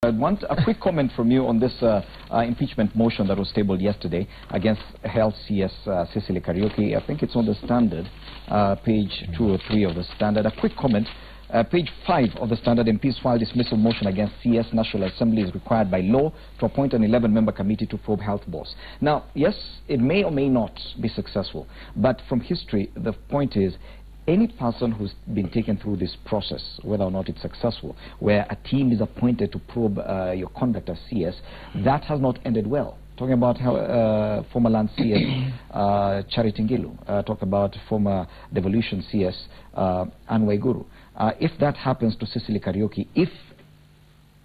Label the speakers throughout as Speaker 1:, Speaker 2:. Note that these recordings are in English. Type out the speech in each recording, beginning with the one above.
Speaker 1: I want a quick comment from you on this impeachment motion that was tabled yesterday against Health CS Sicily Kariuki. I think it's on the Standard, page 2 or 3 of the Standard. A quick comment. Page 5 of the Standard, MPs file dismissal motion against CS. National Assembly is required by law to appoint an 11-member committee to probe health boss. Now, yes, it may or may not be successful, but from history, the point is, any person who's been taken through this process, whether or not it's successful, where a team is appointed to probe your conduct as CS, that has not ended well. Talking about former Land CS Charity Ngilu, talk about former Devolution CS Anway Guru. If that happens to Sicily Kariuki, if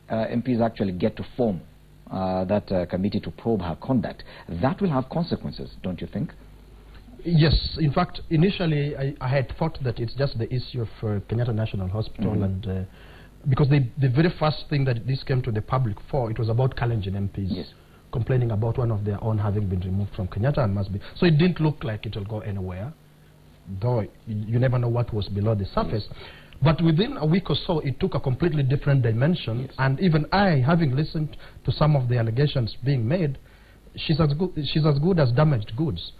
Speaker 1: MPs actually get to form that committee to probe her conduct, that will have consequences, don't you think?
Speaker 2: Yes, in fact, initially I had thought that it's just the issue of Kenyatta National Hospital, and because the very first thing that this came to the public for, it was about Kalenjin MPs complaining about one of their own having been removed from Kenyatta and must be. So it didn't look like it will go anywhere, though you never know what was below the surface. But within a week or so, it took a completely different dimension, and even I, having listened to some of the allegations being made, she's as good as damaged goods.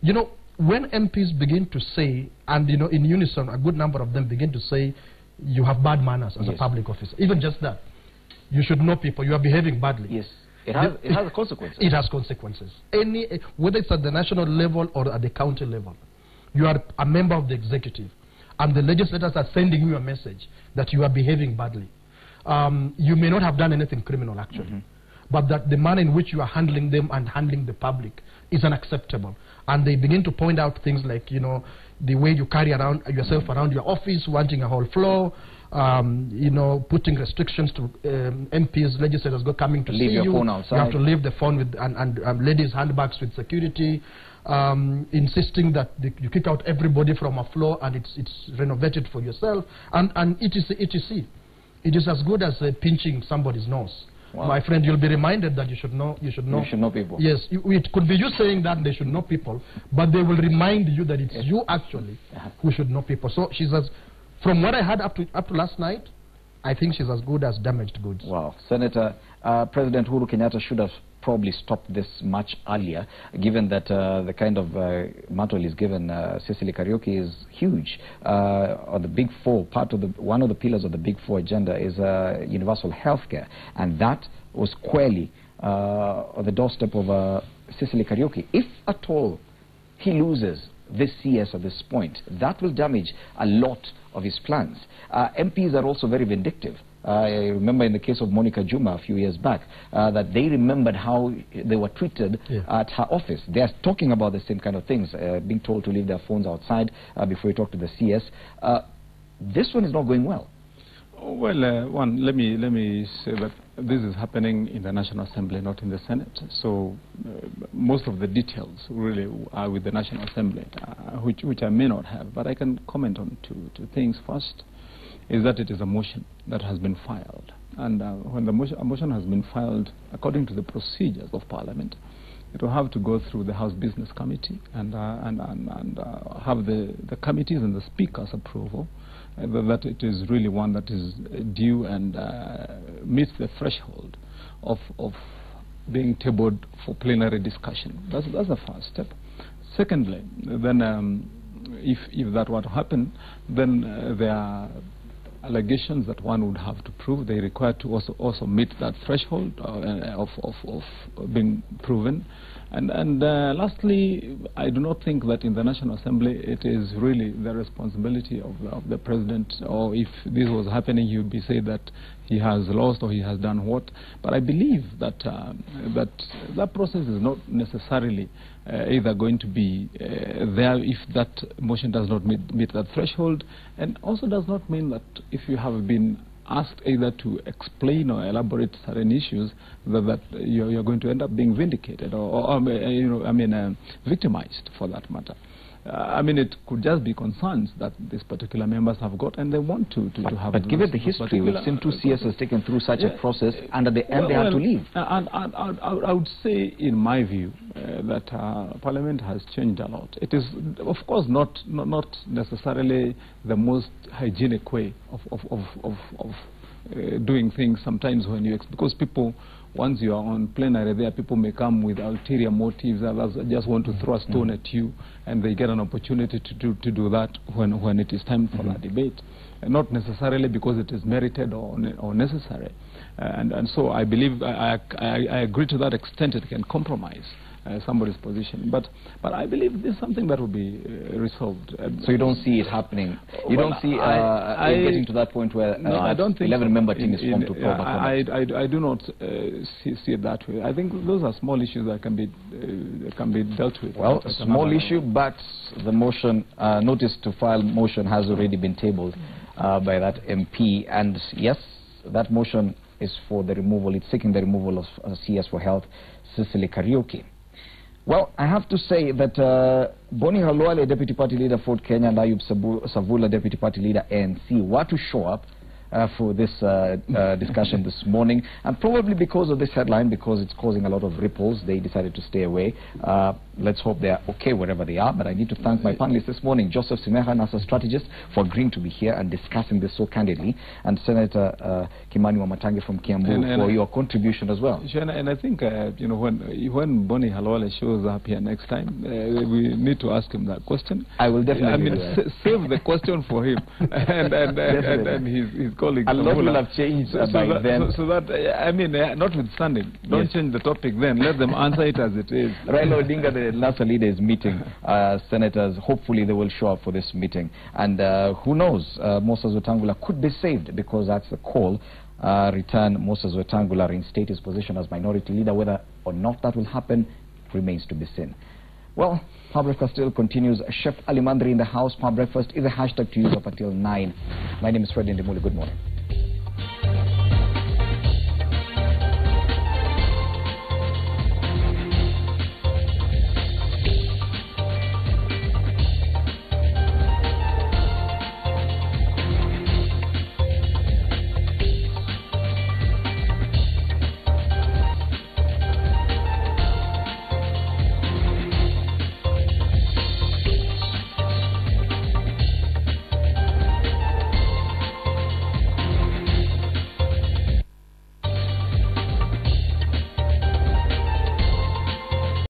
Speaker 2: You know, when MPs begin to say, and you know, in unison, a good number of them begin to say, you have bad manners as a public officer. Even just that, you should know people. You are behaving badly.
Speaker 1: Yes, it has consequences.
Speaker 2: It has consequences. Whether it's at the national level or at the county level, you are a member of the executive, and the legislators are sending you a message that you are behaving badly. You may not have done anything criminal, actually, but that the manner in which you are handling them and handling the public is unacceptable. And they begin to point out things like, you know, the way you carry around yourself around your office, wanting a whole floor, you know, putting restrictions to MPs, legislators coming to
Speaker 1: leave
Speaker 2: see
Speaker 1: your
Speaker 2: you.
Speaker 1: phone outside.
Speaker 2: You have to leave the phone with and ladies' handbags with security, insisting that you kick out everybody from a floor and it's renovated for yourself, and etc. It is as good as pinching somebody's nose. Wow. My friend, you'll be reminded that you should know people. Yes, it could be you saying that they should know people, but they will remind you that it's you actually who should know people. So she's from what I heard up to last night, I think she's as good as damaged goods. Wow.
Speaker 1: Senator, President Uhuru Kenyatta should have probably stopped this much earlier, given that the kind of mantle is given Sicily Kariuki is huge. On the Big Four, one of the pillars of the Big Four agenda is universal healthcare, and that was squarely on the doorstep of Sicily Kariuki. If at all he loses this CS at this point, that will damage a lot of his plans. MPs are also very vindictive. I remember in the case of Monica Juma a few years back that they remembered how they were treated at her office. They are talking about the same kind of things, being told to leave their phones outside before you talk to the CS. This one is not going well.
Speaker 3: Well, let me say that this is happening in the National Assembly, not in the Senate. So most of the details really are with the National Assembly, which I may not have, but I can comment on two things. First is that it is a motion that has been filed, and when a motion has been filed according to the procedures of Parliament, it will have to go through the House Business Committee and have the committees and the Speaker's approval that it is really one that is due and meets the threshold of being tabled for plenary discussion. That's the first step. Secondly, then if that were to happen, then there are allegations that one would have to prove. They require to also meet that threshold of being proven. And lastly, I do not think that in the National Assembly it is really the responsibility of the President, or if this was happening, he would be saying that he has lost or he has done what. But I believe that that process is not necessarily either going to be there if that motion does not meet that threshold, and also does not mean that if you have been asked either to explain or elaborate certain issues, that you're going to end up being vindicated or victimized for that matter. I mean, it could just be concerns that these particular members have got, and they want to have.
Speaker 1: But given the history, we've seen two CSs taken through such a process, and at the end they had to leave.
Speaker 3: And I would say, in my view, that Parliament has changed a lot. It is, of course, not necessarily the most hygienic way of doing things sometimes when you because people, once you are on plenary there, people may come with ulterior motives. Others just want to throw a stone at you, and they get an opportunity to do that when it is time for that debate. Not necessarily because it is merited or necessary. And so I believe, I agree to that extent it can compromise somebody's position. But I believe this is something that will be resolved.
Speaker 1: So you don't see it happening? You don't see it getting to that point where
Speaker 3: no, I don't think
Speaker 1: 11-member team is formed to probe?
Speaker 3: I do not see it that way. I think those are small issues that can be dealt with.
Speaker 1: Well, a small issue, but the motion, notice to file motion has already been tabled by that MP. And yes, that motion is for the removal, it's seeking the removal of CS for Health, Sicily Kariuki. Well, I have to say that Boni Halwale, Deputy Party Leader, Ford Kenya, and Ayub Savula, Deputy Party Leader, ANC, were to show up for this discussion this morning. And probably because of this headline, because it's causing a lot of ripples, they decided to stay away. Let's hope they are okay wherever they are. But I need to thank my panelists this morning, Joseph Simeha, NASA strategist, for agreeing to be here and discussing this so candidly, and Senator Kimani Wamatangi from Kiambu for your contribution as well.
Speaker 3: And I think, you know, when Boni Halwale shows up here next time, we need to ask him that question.
Speaker 1: I will definitely.
Speaker 3: I mean, save the question for him and his colleagues.
Speaker 1: A lot will have changed by then.
Speaker 3: So that, I mean, notwithstanding, don't change the topic then. Let them answer it as it is.
Speaker 1: Raila Odinga, the NASA leader, is meeting senators. Hopefully they will show up for this meeting. And who knows, Moses Wetangula could be saved, because that's the call. Return Moses Wetangula, reinstate his position as minority leader. Whether or not that will happen remains to be seen. Well, Power Breakfast still continues. Chef Ali Mandri in the house. Power Breakfast is a hashtag to use up until 9. My name is Fred Ndimuli. Good morning.